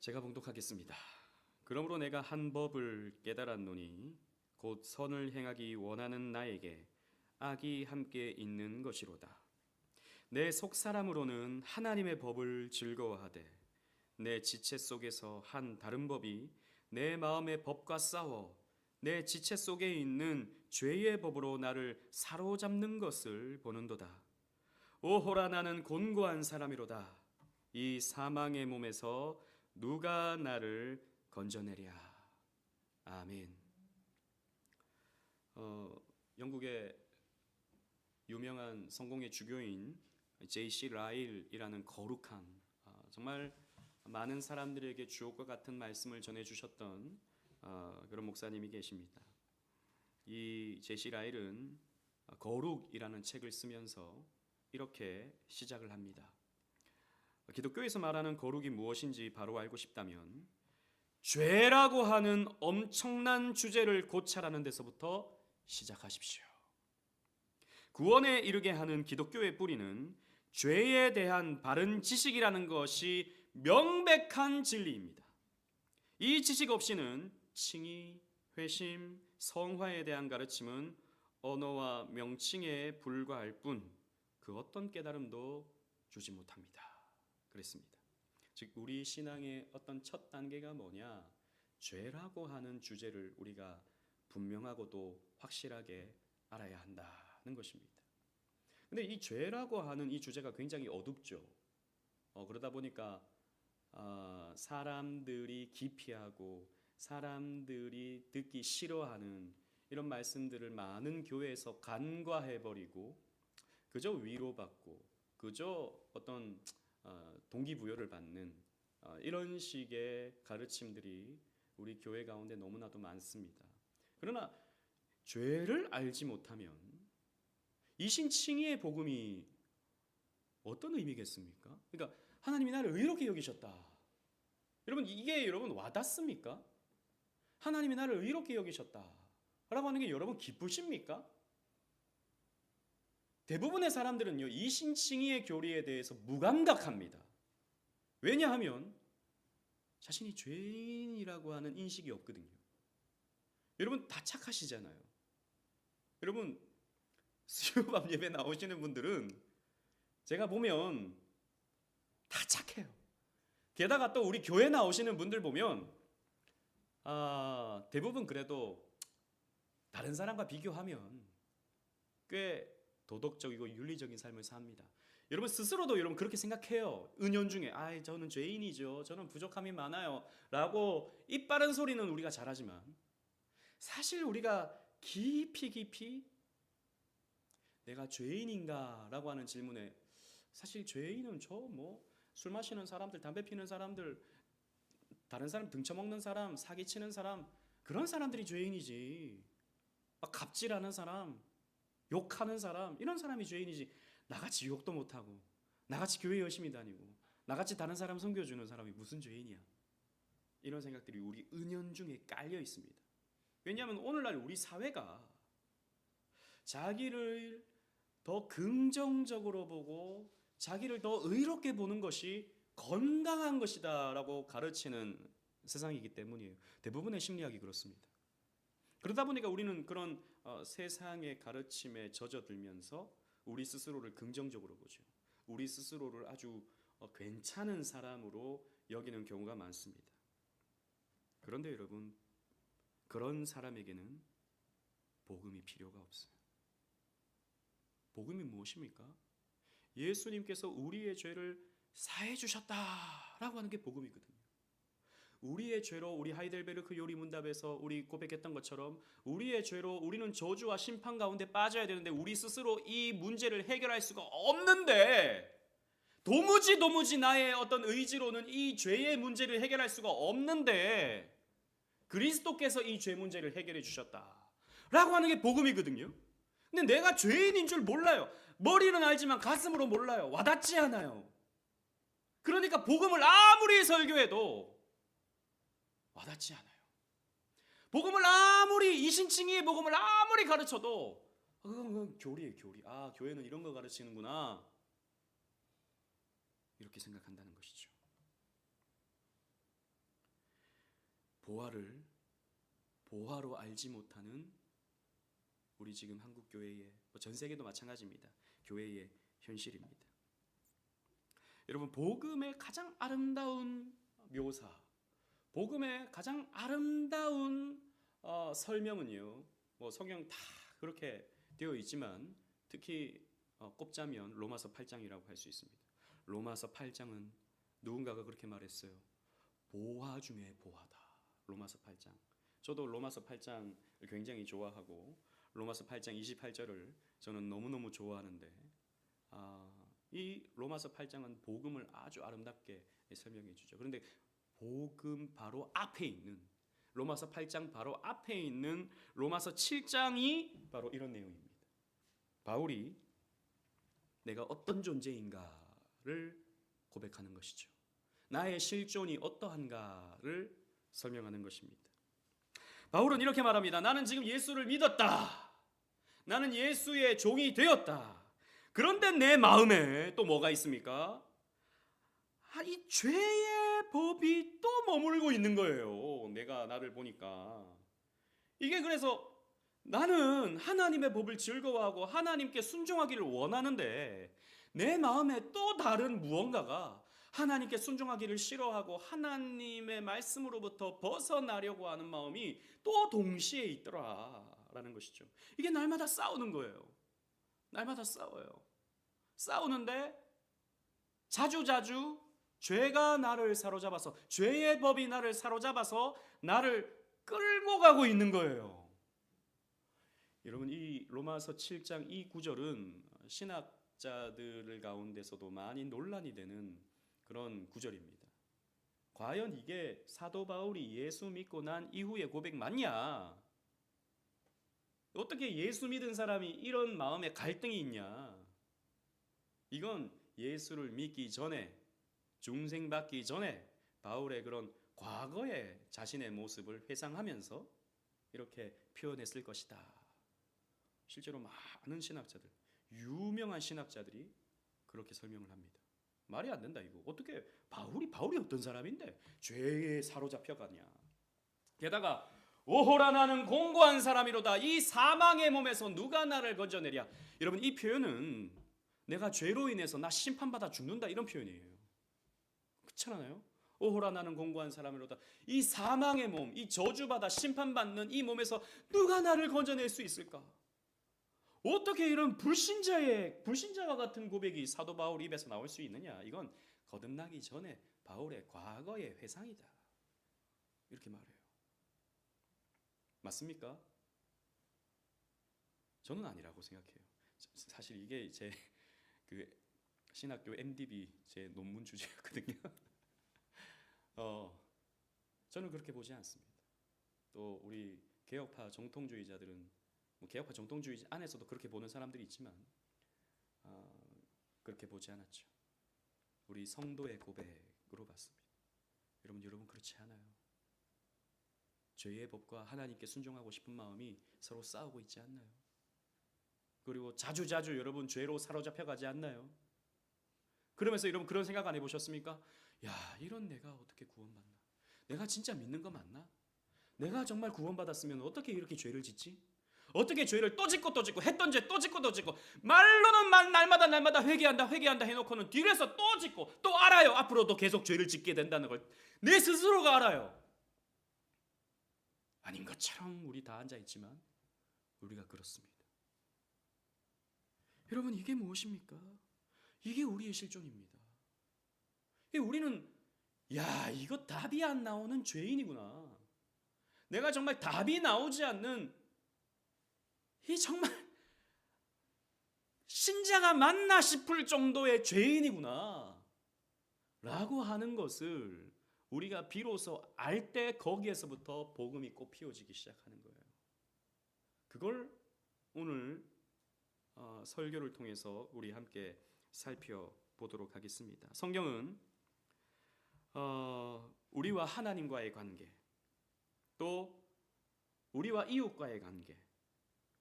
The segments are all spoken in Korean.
제가 봉독하겠습니다. 그러므로 내가 한 법을 깨달았노니 곧 선을 행하기 원하는 나에게 악이 함께 있는 것이로다. 내 속사람으로는 하나님의 법을 즐거워하되 내 지체 속에서 한 다른 법이 내 마음의 법과 싸워 내 지체 속에 있는 죄의 법으로 나를 사로잡는 것을 보는도다. 오호라, 나는 곤고한 사람이로다. 이 사망의 몸에서 누가 나를 건져내랴. 아멘. 영국의 유명한 성공의 주교인 J.C. 라일이라는 거룩한, 정말 많은 사람들에게 주옥과 같은 말씀을 전해주셨던 그런 목사님이 계십니다. 이 J.C. 라일은 거룩이라는 책을 쓰면서 이렇게 시작을 합니다. 기독교에서 말하는 거룩이 무엇인지 바로 알고 싶다면 죄라고 하는 엄청난 주제를 고찰하는 데서부터 시작하십시오. 구원에 이르게 하는 기독교의 뿌리는 죄에 대한 바른 지식이라는 것이 명백한 진리입니다. 이 지식 없이는 칭의, 회심, 성화에 대한 가르침은 언어와 명칭에 불과할 뿐 그 어떤 깨달음도 주지 못합니다. 그랬습니다. 즉 우리 신앙의 어떤 첫 단계가 뭐냐? 죄라고 하는 주제를 우리가 분명하고도 확실하게 알아야 한다는 것입니다. 근데 이 죄라고 하는 이 주제가 굉장히 어둡죠. 그러다 보니까 사람들이 기피하고 사람들이 듣기 싫어하는 이런 말씀들을 많은 교회에서 간과해버리고 그저 위로받고 그저 어떤 동기부여를 받는 이런 식의 가르침들이 우리 교회 가운데 너무나도 많습니다. 그러나 죄를 알지 못하면 이신칭의의 복음이 어떤 의미겠습니까? 그러니까 하나님이 나를 의롭게 여기셨다. 여러분 이게 여러분 와닿습니까? 하나님이 나를 의롭게 여기셨다 라고 하는 게 여러분 기쁘십니까? 대부분의 사람들은요 이신칭의의 교리에 대해서 무감각합니다. 왜냐하면 자신이 죄인이라고 하는 인식이 없거든요. 여러분 다 착하시잖아요. 여러분 수요밤 예배 나오시는 분들은 제가 보면 다 착해요. 게다가 또 우리 교회 나오시는 분들 보면 대부분 그래도 다른 사람과 비교하면 꽤 도덕적이고 윤리적인 삶을 삽니다. 여러분 스스로도 여러분 그렇게 생각해요. 은연중에 저는 죄인이죠. 저는 부족함이 많아요. 라고 입 바른 소리는 우리가 잘하지만 사실 우리가 깊이 내가 죄인인가? 라고 하는 질문에 사실 죄인은 술 마시는 사람들, 담배 피는 사람들, 다른 사람 등쳐먹는 사람, 사기치는 사람 그런 사람들이 죄인이지. 갑질하는 사람, 욕하는 사람 이런 사람이 죄인이지 나같이 욕도 못하고 나같이 교회 열심히 다니고 나같이 다른 사람 섬겨주는 사람이 무슨 죄인이야. 이런 생각들이 우리 은연중에 깔려 있습니다. 왜냐하면 오늘날 우리 사회가 자기를 더 긍정적으로 보고 자기를 더 의롭게 보는 것이 건강한 것이다 라고 가르치는 세상이기 때문이에요. 대부분의 심리학이 그렇습니다. 그러다 보니까 우리는 그런 세상의 가르침에 젖어들면서 우리 스스로를 긍정적으로 보죠. 우리 스스로를 아주 괜찮은 사람으로 여기는 경우가 많습니다. 그런데 여러분 그런 사람에게는 복음이 필요가 없어요. 복음이 무엇입니까? 예수님께서 우리의 죄를 사해 주셨다라고 하는 게 복음이거든요. 우리의 죄로 우리 하이델베르크 요리문답에서 우리 고백했던 것처럼 우리의 죄로 우리는 저주와 심판 가운데 빠져야 되는데 우리 스스로 이 문제를 해결할 수가 없는데 도무지 나의 어떤 의지로는 이 죄의 문제를 해결할 수가 없는데 그리스도께서 이 죄 문제를 해결해 주셨다라고 하는 게 복음이거든요. 근데 내가 죄인인 줄 몰라요. 머리는 알지만 가슴으로 몰라요. 와닿지 않아요. 그러니까 복음을 아무리 설교해도 와닿지 않아요. 복음을 아무리 이신칭의의 복음을 아무리 가르쳐도 그건 교리예요, 교리. 교회는 이런 거 가르치는구나. 이렇게 생각한다는 것이죠. 보화로 알지 못하는 우리 지금 한국 교회의, 전 세계도 마찬가지입니다. 교회의 현실입니다. 여러분, 복음의 가장 아름다운 묘사, 복음의 가장 아름다운 설명은요, 성경 다 그렇게 되어 있지만 특히 꼽자면 로마서 8장이라고 할 수 있습니다. 로마서 8장은 누군가가 그렇게 말했어요. 보화 중에 보화다. 로마서 8장. 저도 로마서 8장을 굉장히 좋아하고 로마서 8장 28절을 저는 너무너무 좋아하는데 이 로마서 8장은 복음을 아주 아름답게 설명해 주죠. 그런데 복음 바로 앞에 있는 로마서 8장 바로 앞에 있는 로마서 7장이 바로 이런 내용입니다. 바울이 내가 어떤 존재인가를 고백하는 것이죠. 나의 실존이 어떠한가를 설명하는 것입니다. 바울은 이렇게 말합니다. 나는 지금 예수를 믿었다. 나는 예수의 종이 되었다. 그런데 내 마음에 또 뭐가 있습니까? 이 죄의 법이 또 머물고 있는 거예요. 내가 나를 보니까. 이게 그래서 나는 하나님의 법을 즐거워하고 하나님께 순종하기를 원하는데 내 마음에 또 다른 무언가가 하나님께 순종하기를 싫어하고 하나님의 말씀으로부터 벗어나려고 하는 마음이 또 동시에 있더라라는 것이죠. 이게 날마다 싸우는 거예요. 날마다 싸워요. 싸우는데 자주자주 죄가 나를 사로잡아서, 죄의 법이 나를 사로잡아서 나를 끌고 가고 있는 거예요. 여러분, 이 로마서 7장 이 구절은 신학자들 가운데서도 많이 논란이 되는 그런 구절입니다. 과연 이게 사도 바울이 예수 믿고 난 이후의 고백 맞냐? 어떻게 예수 믿은 사람이 이런 마음에 갈등이 있냐? 이건 예수를 믿기 전에, 중생받기 전에 바울의 그런 과거의 자신의 모습을 회상하면서 이렇게 표현했을 것이다. 실제로 많은 신학자들, 유명한 신학자들이 그렇게 설명을 합니다. 말이 안 된다 이거. 어떻게 바울이 어떤 사람인데 죄에 사로잡혀가냐. 게다가 오호라 나는 공고한 사람이로다. 이 사망의 몸에서 누가 나를 건져내랴. 여러분, 이 표현은 내가 죄로 인해서 나 심판받아 죽는다 이런 표현이에요. 그렇지 않아요? 오호라 나는 공고한 사람이로다. 이 사망의 몸, 이 저주받아 심판받는 이 몸에서 누가 나를 건져낼 수 있을까? 어떻게 이런 불신자와 같은 고백이 사도 바울 입에서 나올 수 있느냐? 이건 거듭나기 전에 바울의 과거의 회상이다. 이렇게 말해요. 맞습니까? 저는 아니라고 생각해요. 사실 이게 제 신학교 MDB 제 논문 주제였거든요. 저는 그렇게 보지 않습니다. 또 우리 개혁파 정통주의자들은 개혁파 정통주의 안에서도 그렇게 보는 사람들이 있지만 그렇게 보지 않았죠. 우리 성도의 고백으로 봤습니다. 여러분 그렇지 않아요. 죄의 법과 하나님께 순종하고 싶은 마음이 서로 싸우고 있지 않나요? 그리고 자주자주 여러분 죄로 사로잡혀가지 않나요? 그러면서 여러분 그런 생각 안 해보셨습니까? 야, 이런 내가 어떻게 구원받나? 내가 진짜 믿는 거 맞나? 내가 정말 구원받았으면 어떻게 이렇게 죄를 짓지? 어떻게 죄를 또 짓고 했던 죄 또 짓고 말로는 날마다 회개한다 해놓고는 뒤에서 또 짓고 또 알아요. 앞으로도 계속 죄를 짓게 된다는 걸 내 스스로가 알아요. 아닌 것처럼 우리 다 앉아있지만 우리가 그렇습니다. 여러분, 이게 무엇입니까? 이게 우리의 실존입니다. 우리는 이거 답이 안 나오는 죄인이구나. 내가 정말 답이 나오지 않는 이 정말 신자가 맞나 싶을 정도의 죄인이구나 라고 하는 것을 우리가 비로소 알 때 거기에서부터 복음이 꽃 피워지기 시작하는 거예요. 그걸 오늘 설교를 통해서 우리 함께 살펴보도록 하겠습니다. 성경은 우리와 하나님과의 관계, 또 우리와 이웃과의 관계,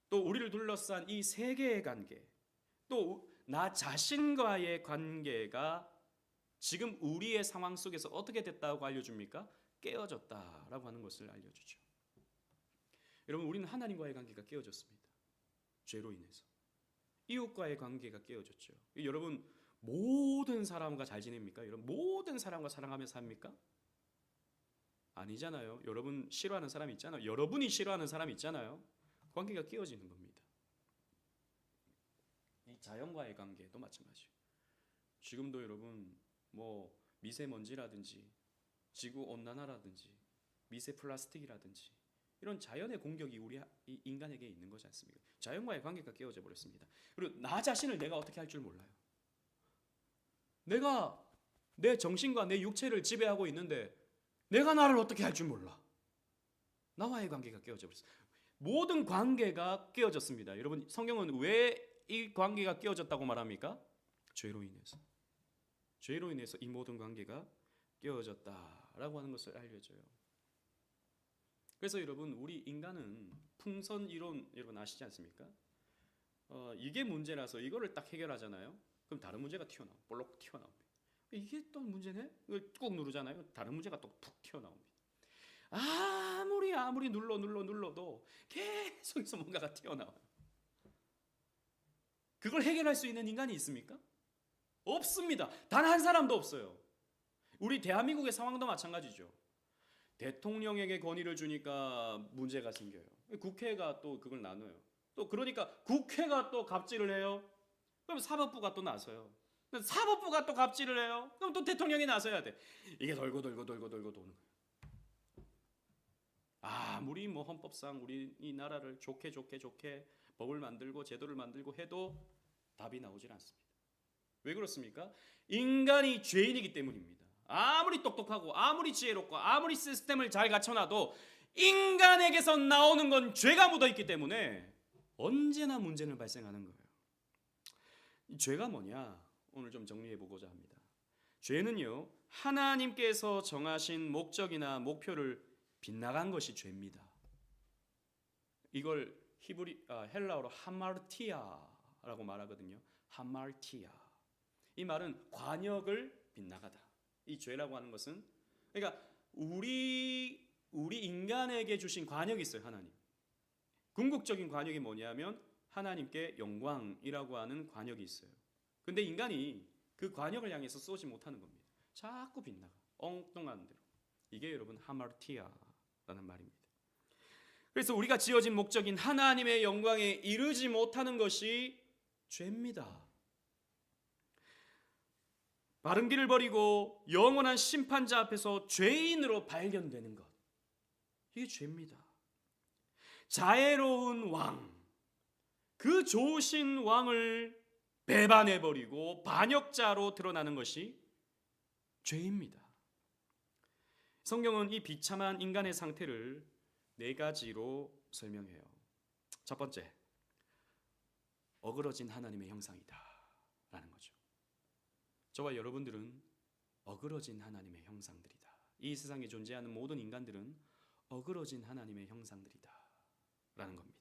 또 우리를 둘러싼 이 세계의 관계, 또 나 자신과의 관계가 지금 우리의 상황 속에서 어떻게 됐다고 알려줍니까? 깨어졌다라고 하는 것을 알려주죠. 여러분, 우리는 하나님과의 관계가 깨어졌습니다. 죄로 인해서. 이웃과의 관계가 깨어졌죠. 여러분, 모든 사람과 잘 지냅니까? 여러분, 모든 사람과 사랑하며 삽니까? 아니잖아요. 여러분 싫어하는 사람 있잖아요. 여러분이 싫어하는 사람 있잖아요. 관계가 깨어지는 겁니다. 이 자연과의 관계도 마찬가지예요. 지금도 여러분 뭐 미세먼지라든지 지구 온난화라든지 미세 플라스틱이라든지 이런 자연의 공격이 우리 인간에게 있는 거지 않습니까? 자연과의 관계가 깨어져 버렸습니다. 그리고 나 자신을 내가 어떻게 할 줄 몰라요. 내가 내 정신과 내 육체를 지배하고 있는데 내가 나를 어떻게 할 줄 몰라. 나와의 관계가 깨어져 버렸어요. 모든 관계가 깨어졌습니다. 여러분, 성경은 왜 이 관계가 깨어졌다고 말합니까? 죄로 인해서. 죄로 인해서 이 모든 관계가 깨어졌다라고 하는 것을 알려줘요. 그래서 여러분, 우리 인간은 풍선 이론 여러분 아시지 않습니까? 이게 문제라서 이거를 딱 해결하잖아요. 그럼 다른 문제가 튀어나와. 볼록 튀어나옵니다. 이게 또 문제네? 이걸 꾹 누르잖아요. 다른 문제가 또 푹 튀어나옵니다. 아무리 눌러도 계속해서 뭔가가 튀어나와요. 그걸 해결할 수 있는 인간이 있습니까? 없습니다. 단 한 사람도 없어요. 우리 대한민국의 상황도 마찬가지죠. 대통령에게 권위를 주니까 문제가 생겨요. 국회가 또 그걸 나눠요. 또 그러니까 국회가 또 갑질을 해요. 그럼 사법부가 또 나서요. 사법부가 또 갑질을 해요. 그럼 또 대통령이 나서야 돼. 이게 돌고 도는 거예요. 아무리 뭐 헌법상 우리 이 나라를 좋게 법을 만들고 제도를 만들고 해도 답이 나오질 않습니다. 왜 그렇습니까? 인간이 죄인이기 때문입니다. 아무리 똑똑하고 아무리 지혜롭고 아무리 시스템을 잘 갖춰놔도 인간에게서 나오는 건 죄가 묻어있기 때문에 언제나 문제는 발생하는 거예요. 이 죄가 뭐냐? 오늘 좀 정리해보고자 합니다. 죄는요, 하나님께서 정하신 목적이나 목표를 빗나간 것이 죄입니다. 이걸 헬라어로 하마르티아라고 말하거든요. 하마르티아. 이 말은 관역을 빗나가다. 이 죄라고 하는 것은, 그러니까 우리 인간에게 주신 관역이 있어요. 하나님. 궁극적인 관역이 뭐냐면 하나님께 영광이라고 하는 관역이 있어요. 근데 인간이 그 관역을 향해서 쏘지 못하는 겁니다. 자꾸 빗나가. 엉뚱한 대로. 이게 여러분 하마르티아라는 말입니다. 그래서 우리가 지어진 목적인 하나님의 영광에 이르지 못하는 것이 죄입니다. 바른 길을 버리고 영원한 심판자 앞에서 죄인으로 발견되는 것. 이게 죄입니다. 자애로운 왕, 그 좋으신 왕을 배반해버리고 반역자로 드러나는 것이 죄입니다. 성경은 이 비참한 인간의 상태를 4가지로 설명해요. 첫 번째, 어그러진 하나님의 형상이다 라는 거죠. 저와 여러분들은 어그러진 하나님의 형상들이다. 이 세상에 존재하는 모든 인간들은 어그러진 하나님의 형상들이다 라는 겁니다.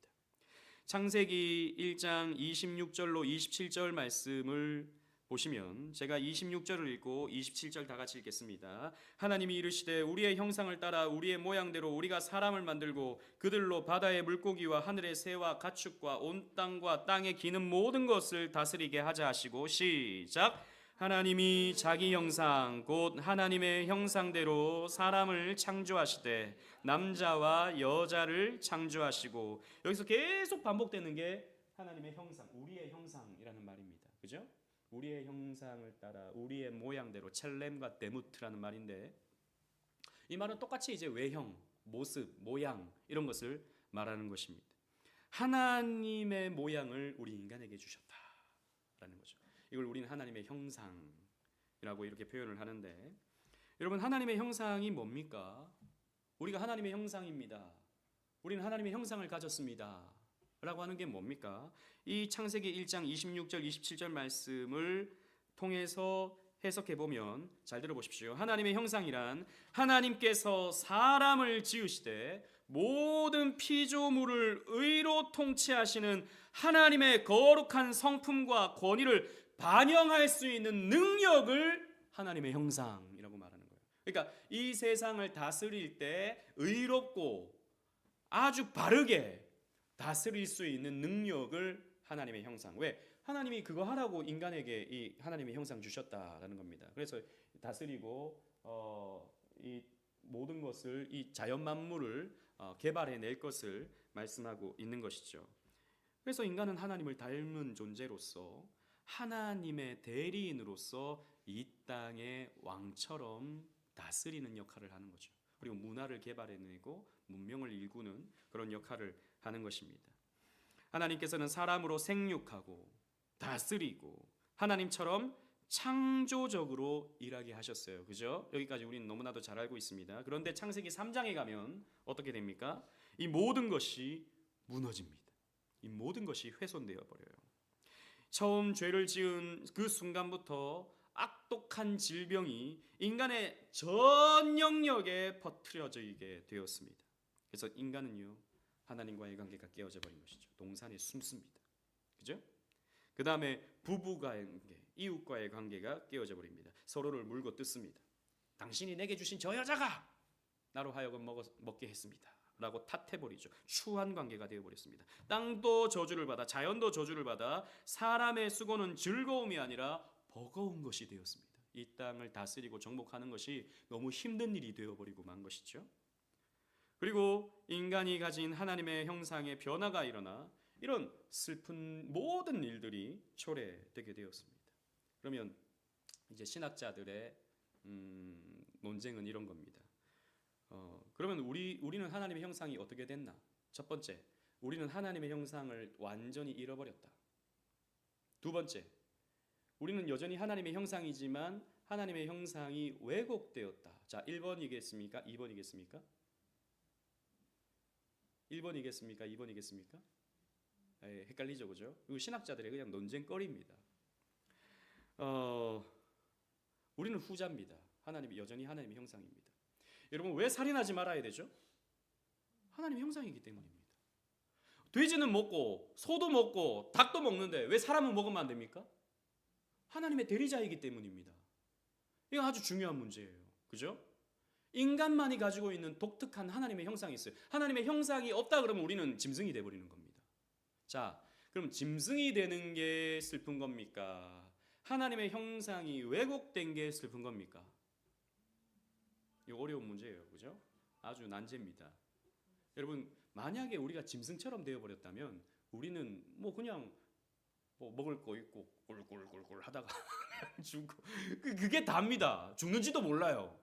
창세기 1장 26절로 27절 말씀을 보시면 제가 26절을 읽고 27절 다 같이 읽겠습니다. 하나님이 이르시되 우리의 형상을 따라 우리의 모양대로 우리가 사람을 만들고 그들로 바다의 물고기와 하늘의 새와 가축과 온 땅과 땅에 기는 모든 것을 다스리게 하자 하시고, 시작. 하나님이 자기 형상 곧 하나님의 형상대로 사람을 창조하시되 남자와 여자를 창조하시고, 여기서 계속 반복되는 게 하나님의 형상, 우리의 형상이라는 말입니다. 그죠? 우리의 형상을 따라 우리의 모양대로, 첼렘과 데무트라는 말인데, 이 말은 똑같이 이제 외형, 모습, 모양 이런 것을 말하는 것입니다. 하나님의 모양을 우리 인간에게 주셨다라는 거죠. 이걸 우리는 하나님의 형상이라고 이렇게 표현을 하는데, 여러분 하나님의 형상이 뭡니까? 우리가 하나님의 형상입니다. 우리는 하나님의 형상을 가졌습니다 라고 하는 게 뭡니까? 이 창세기 1장 26절 27절 말씀을 통해서 해석해 보면, 잘 들어보십시오. 하나님의 형상이란 하나님께서 사람을 지으시되 모든 피조물을 의로 통치하시는 하나님의 거룩한 성품과 권위를 반영할 수 있는 능력을 하나님의 형상이라고 말하는 거예요. 그러니까 이 세상을 다스릴 때 의롭고 아주 바르게 다스릴 수 있는 능력을 하나님의 형상. 왜? 하나님이 그거 하라고 인간에게 이 하나님의 형상 주셨다라는 겁니다. 그래서 다스리고 이 모든 것을 이 자연 만물을 개발해낼 것을 말씀하고 있는 것이죠. 그래서 인간은 하나님을 닮은 존재로서 하나님의 대리인으로서 이 땅의 왕처럼 다스리는 역할을 하는 거죠. 그리고 문화를 개발해내고 문명을 일구는 그런 역할을 하는 것입니다. 하나님께서는 사람으로 생육하고 다스리고 하나님처럼 창조적으로 일하게 하셨어요. 그죠? 여기까지 우리는 너무나도 잘 알고 있습니다. 그런데 창세기 3장에 가면 어떻게 됩니까? 이 모든 것이 무너집니다. 이 모든 것이 훼손되어 버려요. 처음 죄를 지은 그 순간부터 악독한 질병이 인간의 전 영역에 퍼뜨려지게 되었습니다. 그래서 인간은요, 하나님과의 관계가 깨어져 버린 것이죠. 동산에 숨습니다. 그죠? 그 다음에 부부과의 관계, 이웃과의 관계가 깨어져 버립니다. 서로를 물고 뜯습니다. 당신이 내게 주신 저 여자가 나로 하여금 먹게 했습니다 라고 탓해버리죠. 추한 관계가 되어버렸습니다. 땅도 저주를 받아, 자연도 저주를 받아 사람의 수고는 즐거움이 아니라 버거운 것이 되었습니다. 이 땅을 다스리고 정복하는 것이 너무 힘든 일이 되어버리고 만 것이죠. 그리고 인간이 가진 하나님의 형상의 변화가 일어나 이런 슬픈 모든 일들이 초래되게 되었습니다. 그러면 이제 신학자들의 논쟁은 이런 겁니다. 그러면 우리는 하나님의 형상이 어떻게 됐나? 첫 번째, 우리는 하나님의 형상을 완전히 잃어버렸다. 두 번째, 우리는 여전히 하나님의 형상이지만 하나님의 형상이 왜곡되었다. 자, 1번이겠습니까? 2번이겠습니까? 1번이겠습니까? 2번이겠습니까? 헷갈리죠, 그죠? 이거 신학자들의 그냥 논쟁거리입니다. 우리는 후자입니다. 여전히 하나님의 형상입니다. 여러분, 왜 살인하지 말아야 되죠? 하나님의 형상이기 때문입니다. 돼지는 먹고 소도 먹고 닭도 먹는데 왜 사람은 먹으면 안 됩니까? 하나님의 대리자이기 때문입니다. 이건 아주 중요한 문제예요. 그죠? 인간만이 가지고 있는 독특한 하나님의 형상이 있어요. 하나님의 형상이 없다 그러면 우리는 짐승이 돼버리는 겁니다. 자, 그럼 짐승이 되는 게 슬픈 겁니까? 하나님의 형상이 왜곡된 게 슬픈 겁니까? 이 어려운 문제예요. 그죠? 아주 난제입니다. 여러분, 만약에 우리가 짐승처럼 되어버렸다면 우리는 그냥 먹을 거 있고 꿀꿀꿀꿀 하다가 죽고 그게 답니다. 죽는지도 몰라요.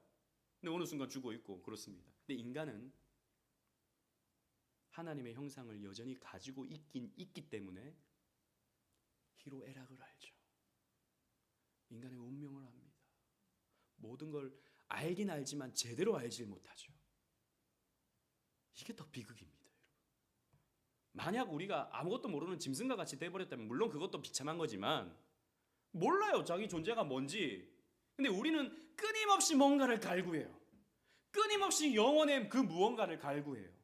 근데 어느 순간 죽어 있고 그렇습니다. 근데 인간은 하나님의 형상을 여전히 가지고 있기 때문에 희로애락을 알죠. 인간의 운명을 압니다. 모든 걸 알긴 알지만 제대로 알질 못하죠. 이게 더 비극입니다. 만약 우리가 아무것도 모르는 짐승과 같이 돼버렸다면 물론 그것도 비참한 거지만 몰라요. 자기 존재가 뭔지. 근데 우리는 끊임없이 뭔가를 갈구해요. 끊임없이 영혼의 그 무언가를 갈구해요.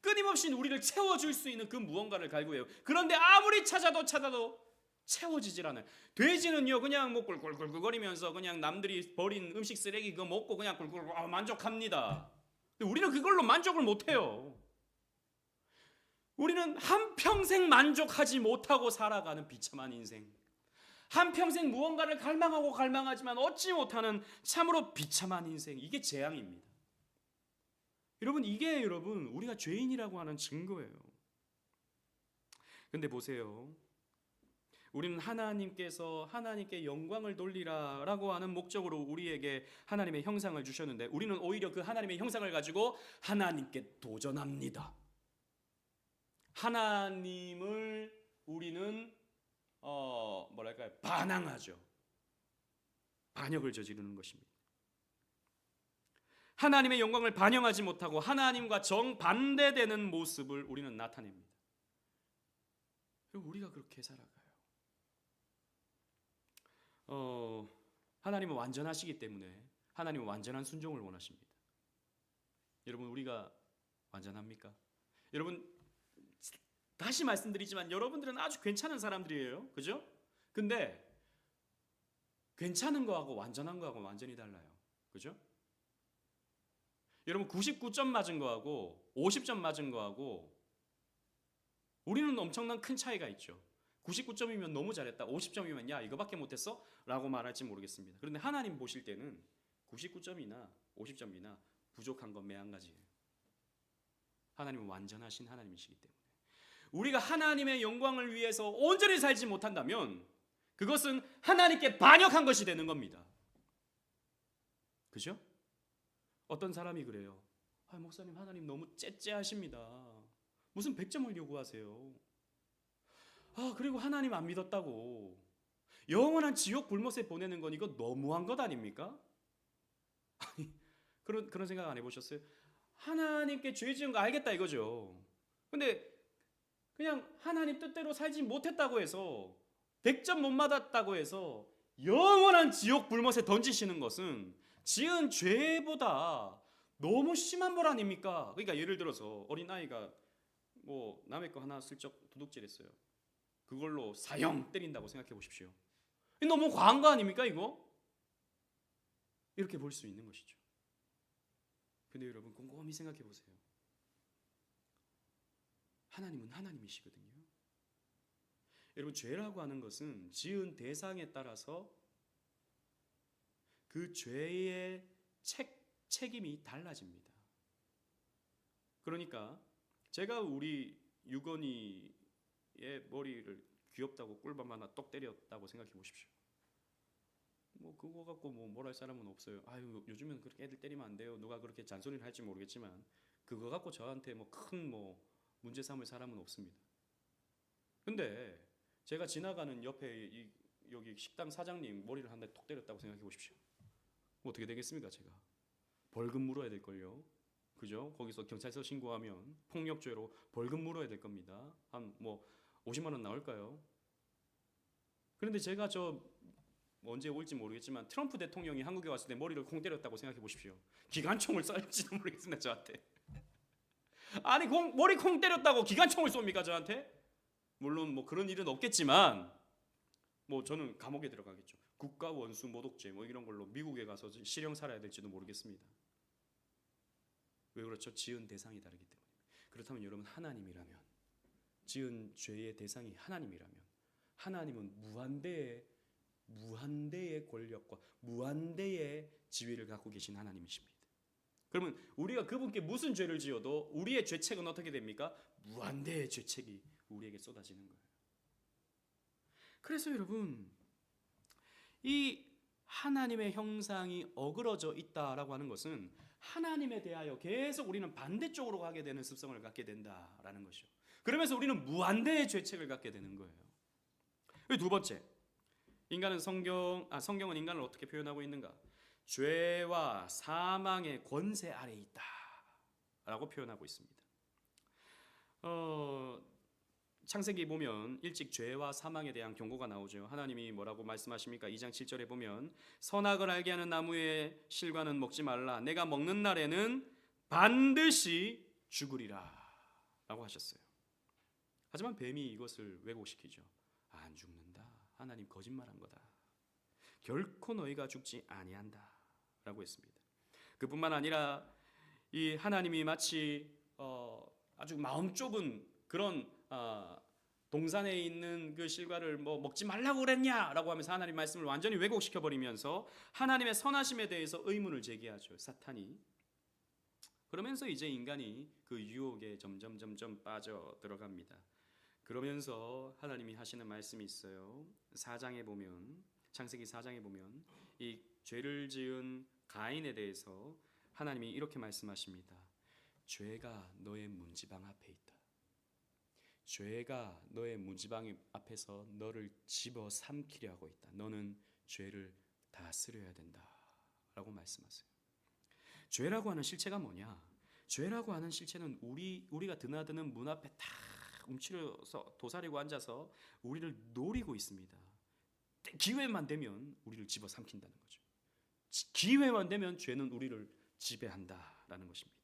끊임없이 우리를 채워줄 수 있는 그 무언가를 갈구해요. 그런데 아무리 찾아도 채워지질 않아요. 돼지는요 그냥 꿀꿀꿀꿀거리면서 그냥 남들이 버린 음식 쓰레기 그거 먹고 그냥 꿀꿀 만족합니다. 근데 우리는 그걸로 만족을 못해요. 우리는 한평생 만족하지 못하고 살아가는 비참한 인생, 한평생 무언가를 갈망하지만 얻지 못하는 참으로 비참한 인생, 이게 재앙입니다. 이게 우리가 죄인이라고 하는 증거예요. 근데 보세요, 우리는 하나님께 영광을 돌리라라고 하는 목적으로 우리에게 하나님의 형상을 주셨는데 우리는 오히려 그 하나님의 형상을 가지고 하나님께 도전합니다. 하나님을 우리는 반항하죠. 반역을 저지르는 것입니다. 하나님의 영광을 반영하지 못하고 하나님과 정반대되는 모습을 우리는 나타냅니다. 우리가 그렇게 살아가요. 하나님은 완전하시기 때문에 하나님은 완전한 순종을 원하십니다. 여러분, 우리가 완전합니까? 여러분, 다시 말씀드리지만 여러분들은 아주 괜찮은 사람들이에요. 그죠? 근데 괜찮은 거하고 완전한 거하고 완전히 달라요. 그죠? 여러분 99점 맞은 거하고 50점 맞은 거하고 우리는 엄청난 큰 차이가 있죠. 99점이면 너무 잘했다. 50점이면 야 이거밖에 못했어? 라고 말할지 모르겠습니다. 그런데 하나님 보실 때는 99점이나 50점이나 부족한 건 매한가지예요. 하나님은 완전하신 하나님이시기 때문에 우리가 하나님의 영광을 위해서 온전히 살지 못한다면 그것은 하나님께 반역한 것이 되는 겁니다. 그죠? 어떤 사람이 그래요. 목사님 하나님 너무 째째하십니다. 무슨 100점을 요구하세요? 그리고 하나님 안 믿었다고 영원한 지옥 불못에 보내는 건 이거 너무한 것 아닙니까? 아니 그런 생각 안 해보셨어요? 하나님께 죄 지은 거 알겠다 이거죠. 근데 그냥 하나님 뜻대로 살지 못했다고 해서 100점 못 받았다고 해서 영원한 지옥 불못에 던지시는 것은 지은 죄보다 너무 심한 벌 아닙니까? 그러니까 예를 들어서 어린아이가 뭐 남의 거 하나 슬쩍 도둑질했어요. 그걸로 사형 때린다고 생각해 보십시오. 너무 과한 거 아닙니까 이거? 이렇게 볼 수 있는 것이죠. 근데 여러분 곰곰이 생각해 보세요. 하나님은 하나님이시거든요. 여러분 죄라고 하는 것은 지은 대상에 따라서 그 죄의 책임이 달라집니다. 그러니까 제가 우리 유건이의 머리를 귀엽다고 꿀밤 하나 똑 때렸다고 생각해 보십시오. 뭐 그거 갖고 뭘 할 사람은 없어요. 요즘은 그렇게 애들 때리면 안 돼요. 누가 그렇게 잔소리를 할지 모르겠지만 그거 갖고 저한테 큰 문제 삼을 사람은 없습니다. 근데 제가 지나가는 옆에 여기 식당 사장님 머리를 한 대 톡 때렸다고 생각해 보십시오. 어떻게 되겠습니까? 제가 벌금 물어야 될 걸요. 그죠? 거기서 경찰서 신고하면 폭력죄로 벌금 물어야 될 겁니다. 한 50만 원 나올까요? 그런데 제가 언제 올지 모르겠지만 트럼프 대통령이 한국에 왔을 때 머리를 콩 때렸다고 생각해 보십시오. 기관총을 쏠지도 모르겠습니다. 저한테. 아니 머리 콩 때렸다고 기관총을 쏩니까 저한테? 물론 그런 일은 없겠지만 저는 감옥에 들어가겠죠. 국가 원수 모독죄 이런 걸로 미국에 가서 실형 살아야 될지도 모르겠습니다. 왜 그렇죠? 지은 대상이 다르기 때문에. 그렇다면 여러분 하나님이라면 지은 죄의 대상이 하나님이라면 하나님은 무한대의 권력과 무한대의 지위를 갖고 계신 하나님이십니다. 그러면 우리가 그분께 무슨 죄를 지어도 우리의 죄책은 어떻게 됩니까? 무한대의 죄책이 우리에게 쏟아지는 거예요. 그래서 여러분 이 하나님의 형상이 어그러져 있다라고 하는 것은 하나님에 대하여 계속 우리는 반대쪽으로 가게 되는 습성을 갖게 된다라는 것이죠. 그러면서 우리는 무한대의 죄책을 갖게 되는 거예요. 두 번째, 성경은 인간을 어떻게 표현하고 있는가? 죄와 사망의 권세 아래에 있다라고 표현하고 있습니다. 창세기 보면 일찍 죄와 사망에 대한 경고가 나오죠. 하나님이 뭐라고 말씀하십니까? 2장 7절에 보면 선악을 알게 하는 나무의 실과는 먹지 말라. 내가 먹는 날에는 반드시 죽으리라 라고 하셨어요. 하지만 뱀이 이것을 왜곡시키죠. 안 죽는다. 하나님 거짓말한 거다. 결코 너희가 죽지 아니한다 라고 했습니다. 그뿐만 아니라 이 하나님이 마치 아주 마음 좁은 그런 동산에 있는 그 실과를 먹지 말라고 그랬냐라고 하면서 하나님 말씀을 완전히 왜곡시켜 버리면서 하나님의 선하심에 대해서 의문을 제기하죠. 사탄이. 그러면서 이제 인간이 그 유혹에 점점 빠져 들어갑니다. 그러면서 하나님이 하시는 말씀이 있어요. 4장에 보면 창세기 4장에 보면 이 죄를 지은 가인에 대해서 하나님이 이렇게 말씀하십니다. 죄가 너의 문지방 앞에 있다. 죄가 너의 문지방 앞에서 너를 집어삼키려 하고 있다. 너는 죄를 다스려야 된다 라고 말씀하세요. 죄라고 하는 실체가 뭐냐? 죄라고 하는 실체는 우리가 드나드는 문 앞에 다 움츠려서 도사리고 앉아서 우리를 노리고 있습니다. 기회만 되면 우리를 집어삼킨다는 거죠. 기회만 되면 죄는 우리를 지배한다라는 것입니다.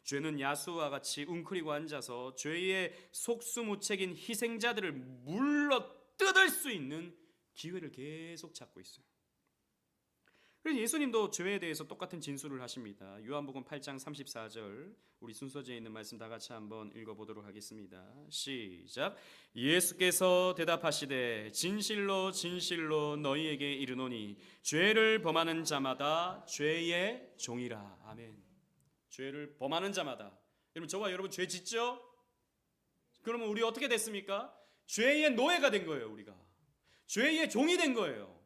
죄는 야수와 같이 웅크리고 앉아서 죄의 속수무책인 희생자들을 물러 뜯을 수 있는 기회를 계속 찾고 있어요. 그래서 예수님도 죄에 대해서 똑같은 진술을 하십니다. 요한복음 8장 34절, 우리 순서지에 있는 말씀 다 같이 한번 읽어보도록 하겠습니다. 시작. 예수께서 대답하시되 진실로 진실로 너희에게 이르노니 죄를 범하는 자마다 죄의 종이라. 아멘. 죄를 범하는 자마다. 여러분, 저와 여러분 죄 짓죠? 그러면 우리 어떻게 됐습니까? 죄의 노예가 된 거예요. 우리가 죄의 종이 된 거예요.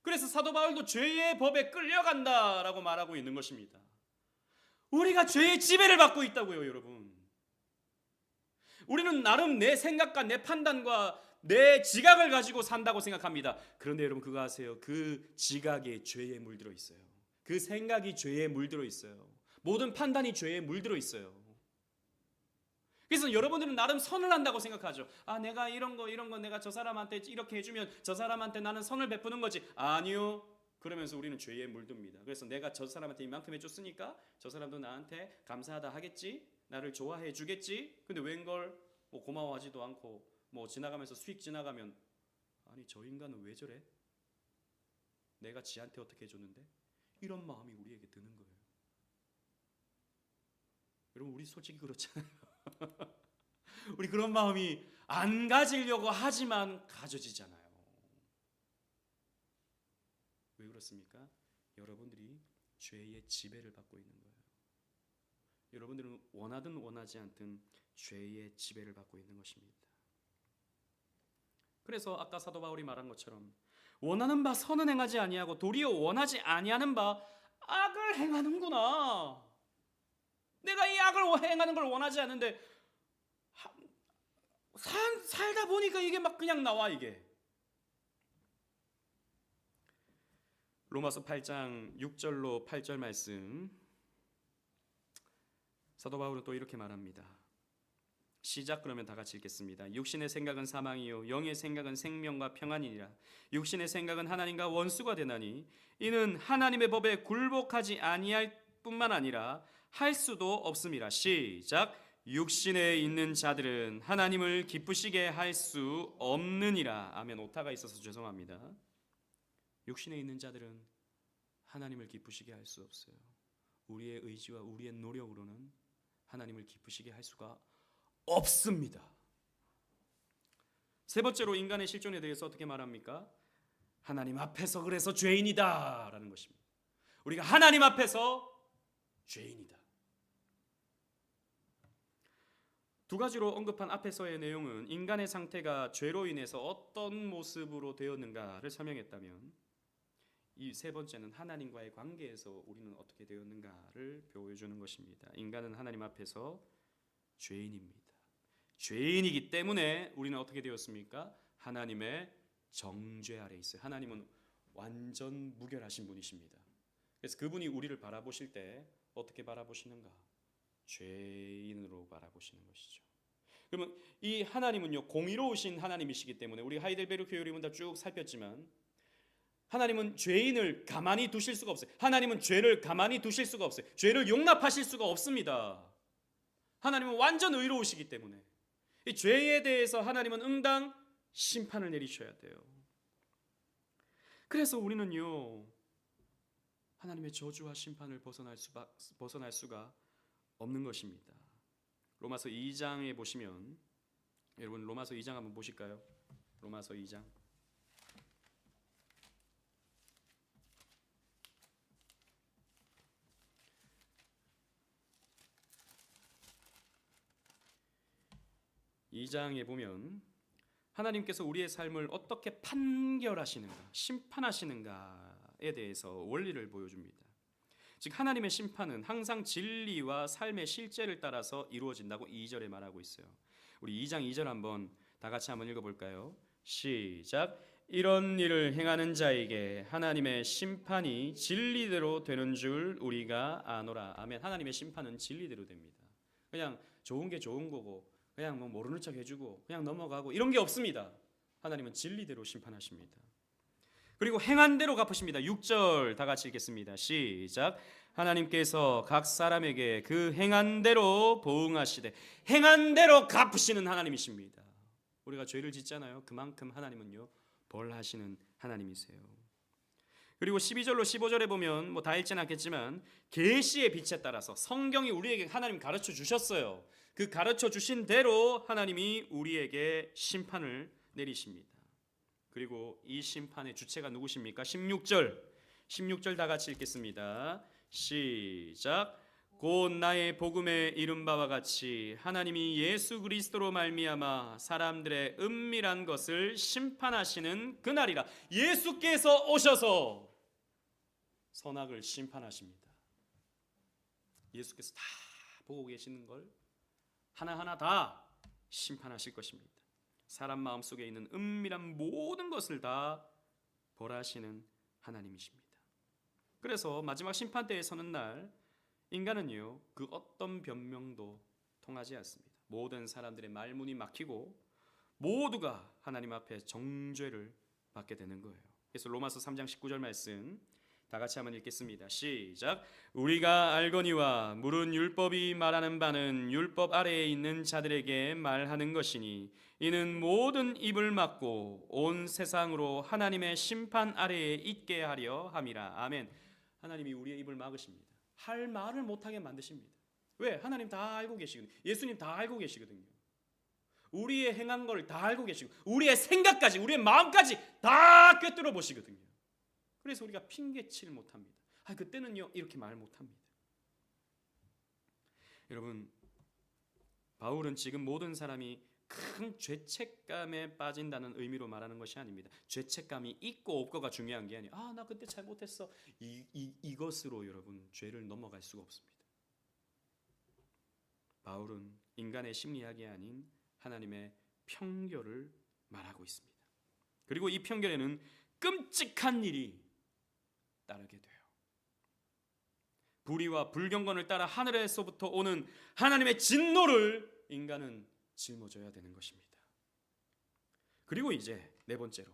그래서 사도 바울도 죄의 법에 끌려간다라고 말하고 있는 것입니다. 우리가 죄의 지배를 받고 있다고요, 여러분. 우리는 나름 내 생각과 내 판단과 내 지각을 가지고 산다고 생각합니다. 그런데 여러분 그거 아세요? 그 지각이 죄에 물들어 있어요. 그 생각이 죄에 물들어 있어요. 모든 판단이 죄에 물들어 있어요. 그래서 여러분들은 나름 선을 한다고 생각하죠. 아, 내가 이런 거 내가 저 사람한테 이렇게 해주면 저 사람한테 나는 선을 베푸는 거지. 아니요. 그러면서 우리는 죄에 물듭니다. 그래서 내가 저 사람한테 이만큼 해줬으니까 저 사람도 나한테 감사하다 하겠지, 나를 좋아해 주겠지. 근데 웬걸 뭐 고마워하지도 않고 뭐 지나가면서 수익 지나가면 아니 저 인간은 왜 저래? 내가 지한테 어떻게 해줬는데? 이런 마음이 우리에게 드는 거예요. 여러분 우리 솔직히 그렇잖아요. 우리 그런 마음이 안 가지려고 하지만 가져지잖아요. 왜 그렇습니까? 여러분들이 죄의 지배를 받고 있는 거예요. 여러분들은 원하든 원하지 않든 죄의 지배를 받고 있는 것입니다. 그래서 아까 사도 바울이 말한 것처럼 원하는 바 선은 행하지 아니하고 도리어 원하지 아니하는 바 악을 행하는구나. 내가 이 악을 행하는 걸 원하지 않는데 살다 보니까 이게 막 그냥 나와. 이게 로마서 8장 6절로 8절 말씀, 사도 바울은 또 이렇게 말합니다. 시작. 그러면 다 같이 읽겠습니다. 육신의 생각은 사망이요 영의 생각은 생명과 평안이니라. 육신의 생각은 하나님과 원수가 되나니 이는 하나님의 법에 굴복하지 아니할 뿐만 아니라 할 수도 없음이라. 시작. 육신에 있는 자들은 하나님을 기쁘시게 할 수 없느니라. 아멘. 오타가 있어서 죄송합니다. 육신에 있는 자들은 하나님을 기쁘시게 할 수 없어요. 우리의 의지와 우리의 노력으로는 하나님을 기쁘시게 할 수가 없습니다. 세 번째로 인간의 실존에 대해서 어떻게 말합니까? 하나님 앞에서 그래서 죄인이다 라는 것입니다. 우리가 하나님 앞에서 죄인이다. 두 가지로 언급한 앞에서의 내용은 인간의 상태가 죄로 인해서 어떤 모습으로 되었는가를 설명했다면, 이 세 번째는 하나님과의 관계에서 우리는 어떻게 되었는가를 보여주는 것입니다. 인간은 하나님 앞에서 죄인입니다. 죄인이기 때문에 우리는 어떻게 되었습니까? 하나님의 정죄 아래 있어요. 하나님은 완전 무결하신 분이십니다. 그래서 그분이 우리를 바라보실 때 어떻게 바라보시는가? 죄인으로 바라보시는 것이죠. 그러면 이 하나님은요 공의로우신 하나님이시기 때문에 우리가 하이델베르크 교리문답 쭉 살폈지만 하나님은 죄인을 가만히 두실 수가 없어요. 하나님은 죄를 가만히 두실 수가 없어요. 죄를 용납하실 수가 없습니다. 하나님은 완전 의로우시기 때문에 이 죄에 대해서 하나님은 응당 심판을 내리셔야 돼요. 그래서 우리는요 하나님의 저주와 심판을 벗어날 수가 없는 것입니다. 로마서 2장에 보시면, 여러분 로마서 2장 한번 보실까요? 로마서 2장. 이 장에 보면 하나님께서 우리의 삶을 어떻게 판결하시는가, 심판하시는가에 대해서 원리를 보여줍니다. 즉 하나님의 심판은 항상 진리와 삶의 실제를 따라서 이루어진다고 2절에 말하고 있어요. 우리 2장 2절 한번 다 같이 한번 읽어볼까요? 시작. 이런 일을 행하는 자에게 하나님의 심판이 진리대로 되는 줄 우리가 아노라. 아멘. 하나님의 심판은 진리대로 됩니다. 그냥 좋은 게 좋은 거고 그냥 뭐 모르는 척 해주고 그냥 넘어가고 이런 게 없습니다. 하나님은 진리대로 심판하십니다. 그리고 행한 대로 갚으십니다. 6절 다 같이 읽겠습니다. 시작. 하나님께서 각 사람에게 그 행한 대로 보응하시되, 행한 대로 갚으시는 하나님이십니다. 우리가 죄를 짓잖아요. 그만큼 하나님은요 벌하시는 하나님이세요. 그리고 12절로 15절에 보면 뭐 다 읽진 않겠지만 계시의 빛에 따라서 성경이 우리에게 하나님 가르쳐 주셨어요. 그 가르쳐 주신 대로 하나님이 우리에게 심판을 내리십니다. 그리고 이 심판의 주체가 누구십니까? 16절 다 같이 읽겠습니다. 시작. 곧 나의 복음에 이른 바와 같이 하나님이 예수 그리스도로 말미암아 사람들의 은밀한 것을 심판하시는 그날이라. 예수께서 오셔서 선악을 심판하십니다. 예수께서 다 보고 계시는 걸 하나하나 다 심판하실 것입니다. 사람 마음속에 있는 은밀한 모든 것을 다 벌하시는 하나님이십니다. 그래서 마지막 심판대에 서는 날 인간은요, 그 어떤 변명도 통하지 않습니다. 모든 사람들의 말문이 막히고 모두가 하나님 앞에 정죄를 받게 되는 거예요. 그래서 로마서 3장 19절 말씀 다 같이 한번 읽겠습니다. 시작. 우리가 알거니와 물은 율법이 말하는 바는 율법 아래에 있는 자들에게 말하는 것이니 이는 모든 입을 막고 온 세상으로 하나님의 심판 아래에 있게 하려 함이라. 아멘. 하나님이 우리의 입을 막으십니다. 할 말을 못하게 만드십니다. 왜? 하나님 다 알고 계시거든요. 예수님 다 알고 계시거든요. 우리의 행한 걸 다 알고 계시고 우리의 생각까지 우리의 마음까지 다 꿰뚫어 보시거든요. 그래서 우리가 핑계치를 못합니다. 그때는요 이렇게 말 못합니다. 여러분, 바울은 지금 모든 사람이 큰 죄책감에 빠진다는 의미로 말하는 것이 아닙니다. 죄책감이 있고 없고가 중요한 게 아니에요. 나 그때 잘못했어. 이것으로 여러분 죄를 넘어갈 수가 없습니다. 바울은 인간의 심리학이 아닌 하나님의 편결을 말하고 있습니다. 그리고 이 편결에는 끔찍한 일이 따르게 돼요. 불의와 불경건을 따라 하늘에서부터 오는 하나님의 진노를 인간은 짊어져야 되는 것입니다. 그리고 이제 네 번째로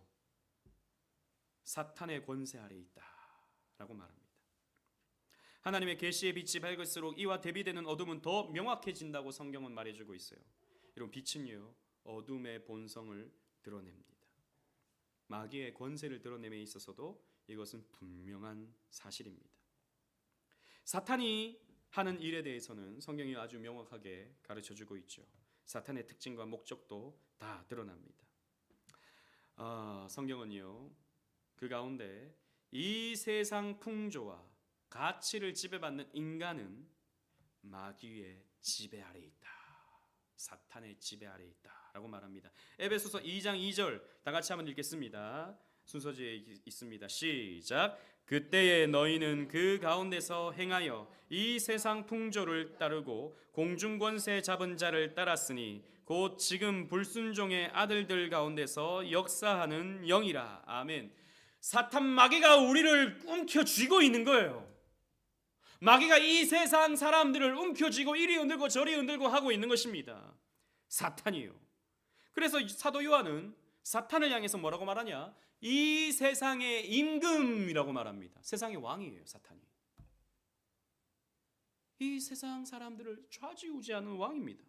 사탄의 권세 아래 있다라고 말합니다. 하나님의 계시의 빛이 밝을수록 이와 대비되는 어둠은 더 명확해진다고 성경은 말해주고 있어요. 이런 빛은요 어둠의 본성을 드러냅니다. 마귀의 권세를 드러냄에 있어서도 이것은 분명한 사실입니다. 사탄이 하는 일에 대해서는 성경이 아주 명확하게 가르쳐주고 있죠. 사탄의 특징과 목적도 다 드러납니다. 성경은요 그 가운데 이 세상 풍조와 가치를 지배받는 인간은 마귀의 지배 아래 있다, 사탄의 지배 아래 있다라고 말합니다. 에베소서 2장 2절 다 같이 한번 읽겠습니다. 순서지에 있습니다. 시작. 그때에 너희는 그 가운데서 행하여 이 세상 풍조를 따르고 공중권세 잡은 자를 따랐으니 곧 지금 불순종의 아들들 가운데서 역사하는 영이라. 아멘. 사탄 마귀가 우리를 움켜쥐고 있는 거예요. 마귀가 이 세상 사람들을 움켜쥐고 이리 흔들고 저리 흔들고 하고 있는 것입니다. 사탄이요. 그래서 사도 요한은 사탄을 향해서 뭐라고 말하냐? 이 세상의 임금이라고 말합니다. 세상의 왕이에요, 사탄이. 이 세상 사람들을 좌지우지하는 왕입니다.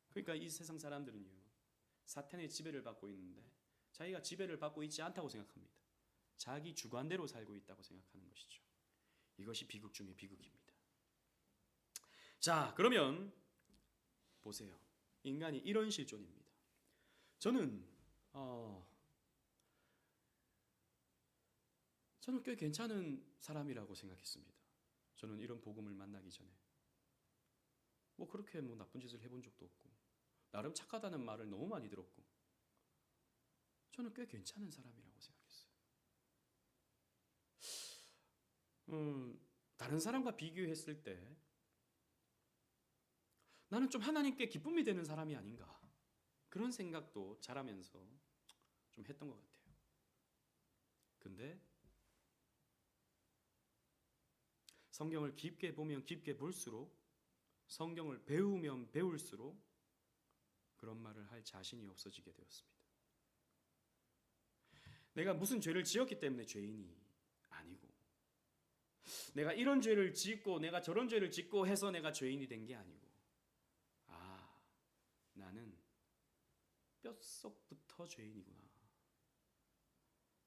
그러니까 이 세상 사람들은요, 사탄의 지배를 받고 있는데 자기가 지배를 받고 있지 않다고 생각합니다. 자기 주관대로 살고 있다고 생각하는 것이죠. 이것이 비극 중의 비극입니다. 자, 그러면 보세요. 인간이 이런 실존입니다. 저는 꽤 괜찮은 사람이라고 생각했습니다. 저는 이런 복음을 만나기 전에 그렇게 나쁜 짓을 해본 적도 없고 나름 착하다는 말을 너무 많이 들었고 저는 꽤 괜찮은 사람이라고 생각했어요. 다른 사람과 비교했을 때 나는 좀 하나님께 기쁨이 되는 사람이 아닌가 그런 생각도 자라면서 좀 했던 것 같아요. 근데 성경을 깊게 보면 깊게 볼수록 성경을 배우면 배울수록 그런 말을 할 자신이 없어지게 되었습니다. 내가 무슨 죄를 지었기 때문에 죄인이 아니고 내가 이런 죄를 짓고 내가 저런 죄를 짓고 해서 내가 죄인이 된 게 아니고 나는 뼛속부터 죄인이구나.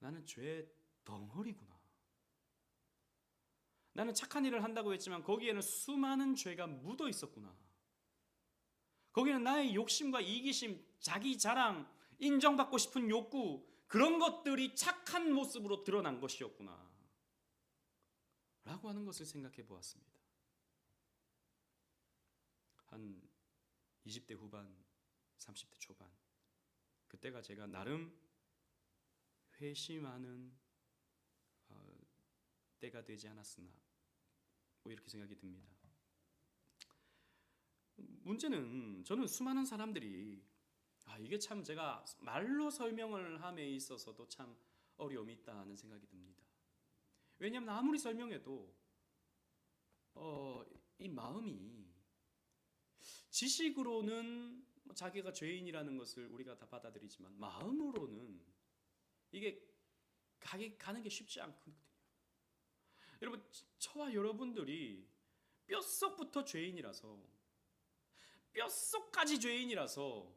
나는 죄에 덩어리구나. 나는 착한 일을 한다고 했지만 거기에는 수많은 죄가 묻어 있었구나. 거기는 나의 욕심과 이기심, 자기 자랑, 인정받고 싶은 욕구, 그런 것들이 착한 모습으로 드러난 것이었구나 라고 하는 것을 생각해 보았습니다. 한 20대 후반, 30대 초반, 그때가 제가 나름 회심하는 때가 되지 않았으나 뭐 이렇게 생각이 듭니다. 문제는 저는 수많은 사람들이 이게 참 제가 말로 설명을 함에 있어서도 참 어려움이 있다는 생각이 듭니다. 왜냐하면 아무리 설명해도 이 마음이 지식으로는 자기가 죄인이라는 것을 우리가 다 받아들이지만 마음으로는 이게 가는 게 쉽지 않거든요. 여러분, 저와 여러분들이 뼛속부터 죄인이라서, 뼛속까지 죄인이라서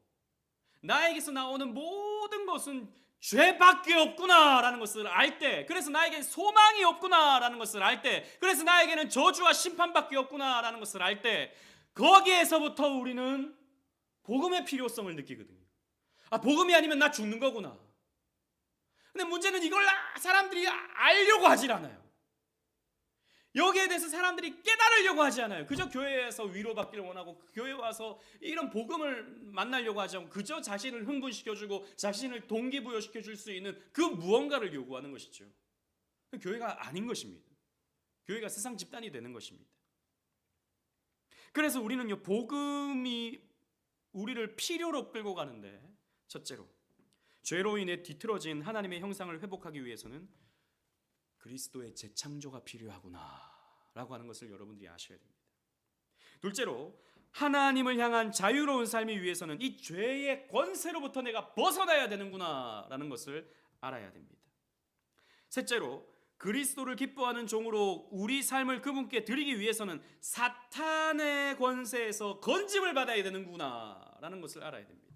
나에게서 나오는 모든 것은 죄밖에 없구나라는 것을 알 때, 그래서 나에게 소망이 없구나라는 것을 알 때, 그래서 나에게는 저주와 심판밖에 없구나라는 것을 알 때, 거기에서부터 우리는 복음의 필요성을 느끼거든요. 복음이 아니면 나 죽는 거구나. 근데 문제는 이걸 사람들이 알려고 하질 않아요. 여기에 대해서 사람들이 깨달으려고 하지 않아요. 그저 교회에서 위로받기를 원하고 교회에 와서 이런 복음을 만나려고 하지 않고 그저 자신을 흥분시켜주고 자신을 동기부여시켜줄 수 있는 그 무언가를 요구하는 것이죠. 교회가 아닌 것입니다. 교회가 세상 집단이 되는 것입니다. 그래서 우리는요, 복음이 우리를 필요로 끌고 가는데, 첫째로 죄로 인해 뒤틀어진 하나님의 형상을 회복하기 위해서는 그리스도의 재창조가 필요하구나 라고 하는 것을 여러분들이 아셔야 됩니다. 둘째로 하나님을 향한 자유로운 삶이 위해서는 이 죄의 권세로부터 내가 벗어나야 되는구나 라는 것을 알아야 됩니다. 셋째로 그리스도를 기뻐하는 종으로 우리 삶을 그분께 드리기 위해서는 사탄의 권세에서 건짐을 받아야 되는구나 라는 것을 알아야 됩니다.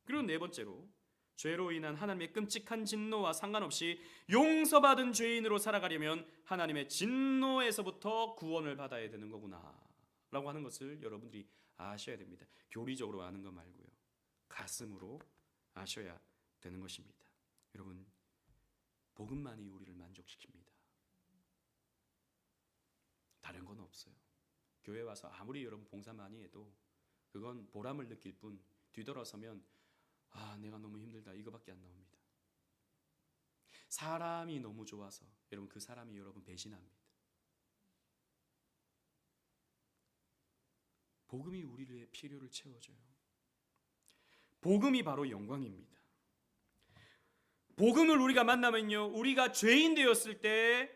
그리고 네 번째로 죄로 인한 하나님의 끔찍한 진노와 상관없이 용서받은 죄인으로 살아가려면 하나님의 진노에서부터 구원을 받아야 되는 거구나 라고 하는 것을 여러분들이 아셔야 됩니다. 교리적으로 아는 것 말고요, 가슴으로 아셔야 되는 것입니다. 여러분, 복음만이 우리를 만족시킵니다. 다른 건 없어요. 교회 와서 아무리 여러분 봉사 많이 해도 그건 보람을 느낄 뿐, 뒤돌아서면 내가 너무 힘들다 이거밖에 안 나옵니다. 사람이 너무 좋아서 여러분 그 사람이 여러분 배신합니다. 복음이 우리의 필요를 채워줘요. 복음이 바로 영광입니다. 복음을 우리가 만나면요, 우리가 죄인 되었을 때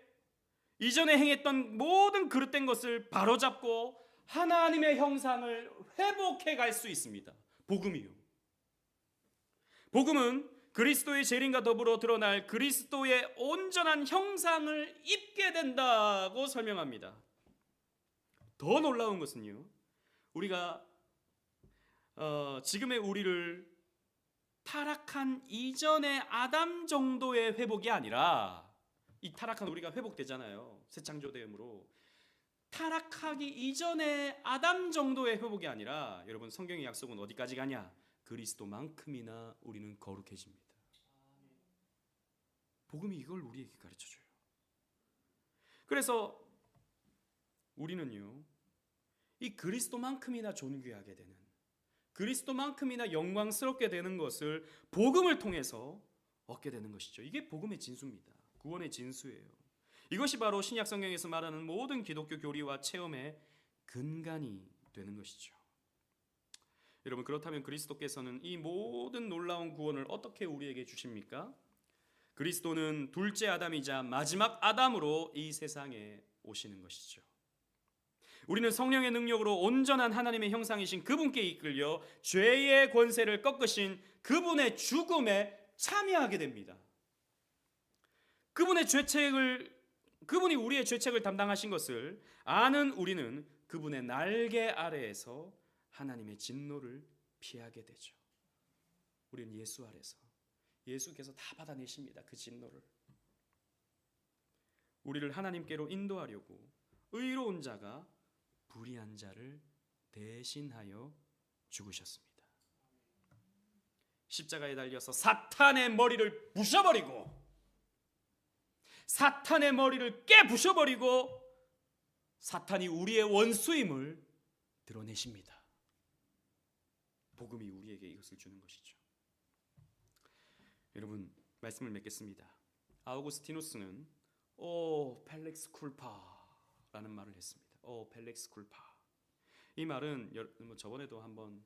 이전에 행했던 모든 그릇된 것을 바로잡고 하나님의 형상을 회복해 갈 수 있습니다. 복음이요. 복음은 그리스도의 재림과 더불어 드러날 그리스도의 온전한 형상을 입게 된다고 설명합니다. 더 놀라운 것은요, 우리가 지금의 우리를 타락한 이전의 아담 정도의 회복이 아니라, 이 타락한 우리가 회복되잖아요, 새 창조됨으로. 타락하기 이전의 아담 정도의 회복이 아니라, 여러분 성경의 약속은 어디까지 가냐? 그리스도만큼이나 우리는 거룩해집니다. 복음이 이걸 우리에게 가르쳐줘요. 그래서 우리는요, 이 그리스도만큼이나 존귀하게 되는, 그리스도만큼이나 영광스럽게 되는 것을 복음을 통해서 얻게 되는 것이죠. 이게 복음의 진수입니다. 구원의 진수예요. 이것이 바로 신약 성경에서 말하는 모든 기독교 교리와 체험의 근간이 되는 것이죠. 여러분, 그렇다면 그리스도께서는 이 모든 놀라운 구원을 어떻게 우리에게 주십니까? 그리스도는 둘째 아담이자 마지막 아담으로 이 세상에 오시는 것이죠. 우리는 성령의 능력으로 온전한 하나님의 형상이신 그분께 이끌려 죄의 권세를 꺾으신 그분의 죽음에 참여하게 됩니다. 그분이 우리의 죄책을 담당하신 것을 아는 우리는 그분의 날개 아래에서 하나님의 진노를 피하게 되죠. 우리는 예수 아래서, 예수께서 다 받아내십니다. 그 진노를. 우리를 하나님께로 인도하려고 의로운 자가 불의한 자를 대신하여 죽으셨습니다. 십자가에 달려서 사탄의 머리를 부셔버리고 사탄의 머리를 깨부셔버리고 사탄이 우리의 원수임을 드러내십니다. 복음이 우리에게 이것을 주는 것이죠. 여러분, 말씀을 맺겠습니다. 아우구스티누스는 펠렉스 쿨파라는 말을 했습니다. 펠렉스 쿨파. 이 말은 저번에도 한번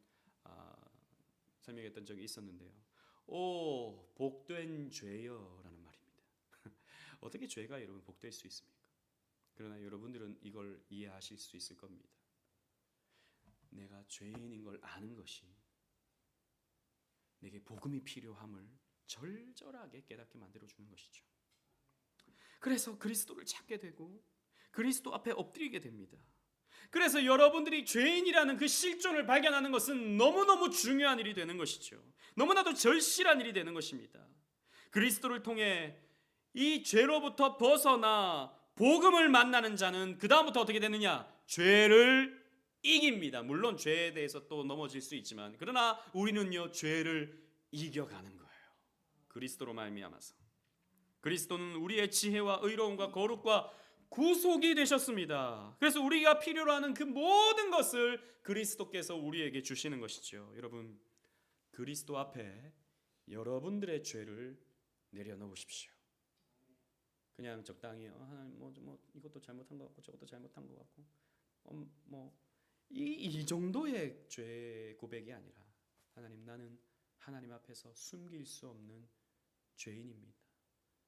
설명했던 적이 있었는데요. 복된 죄여라는 말입니다. 어떻게 죄가 여러분 복될 수 있습니까? 그러나 여러분들은 이걸 이해하실 수 있을 겁니다. 내가 죄인인 걸 아는 것이 내게 복음이 필요함을 절절하게 깨닫게 만들어주는 것이죠. 그래서 그리스도를 찾게 되고 그리스도 앞에 엎드리게 됩니다. 그래서 여러분들이 죄인이라는 그 실존을 발견하는 것은 너무너무 중요한 일이 되는 것이죠. 너무나도 절실한 일이 되는 것입니다. 그리스도를 통해 이 죄로부터 벗어나 복음을 만나는 자는 그 다음부터 어떻게 되느냐? 죄를 이깁니다. 물론 죄에 대해서 또 넘어질 수 있지만 그러나 우리는요 죄를 이겨가는 거예요. 그리스도로 말미암아서. 그리스도는 우리의 지혜와 의로움과 거룩과 구속이 되셨습니다. 그래서 우리가 필요로 하는 그 모든 것을 그리스도께서 우리에게 주시는 것이죠. 여러분, 그리스도 앞에 여러분들의 죄를 내려놓으십시오. 그냥 적당히 하나님 이것도 잘못한 것 같고 저것도 잘못한 것 같고 이 정도의 죄 고백이 아니라 하나님, 나는 하나님 앞에서 숨길 수 없는 죄인입니다.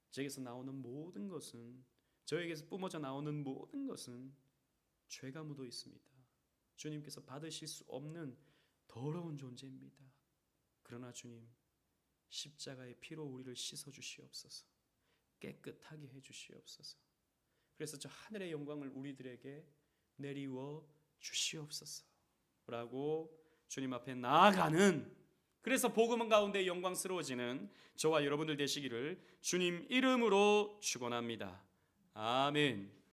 제게서 나오는 모든 것은, 저에게서 뿜어져 나오는 모든 것은 죄가 묻어 있습니다. 주님께서 받으실 수 없는 더러운 존재입니다. 그러나 주님, 십자가의 피로 우리를 씻어 주시옵소서. 깨끗하게 해 주시옵소서. 그래서 저 하늘의 영광을 우리들에게 내리워 주시옵소서 라고 주님 앞에 나아가는, 그래서 복음 가운데 영광스러워지는 저와 여러분들 되시기를 주님 이름으로 축원합니다. 아멘.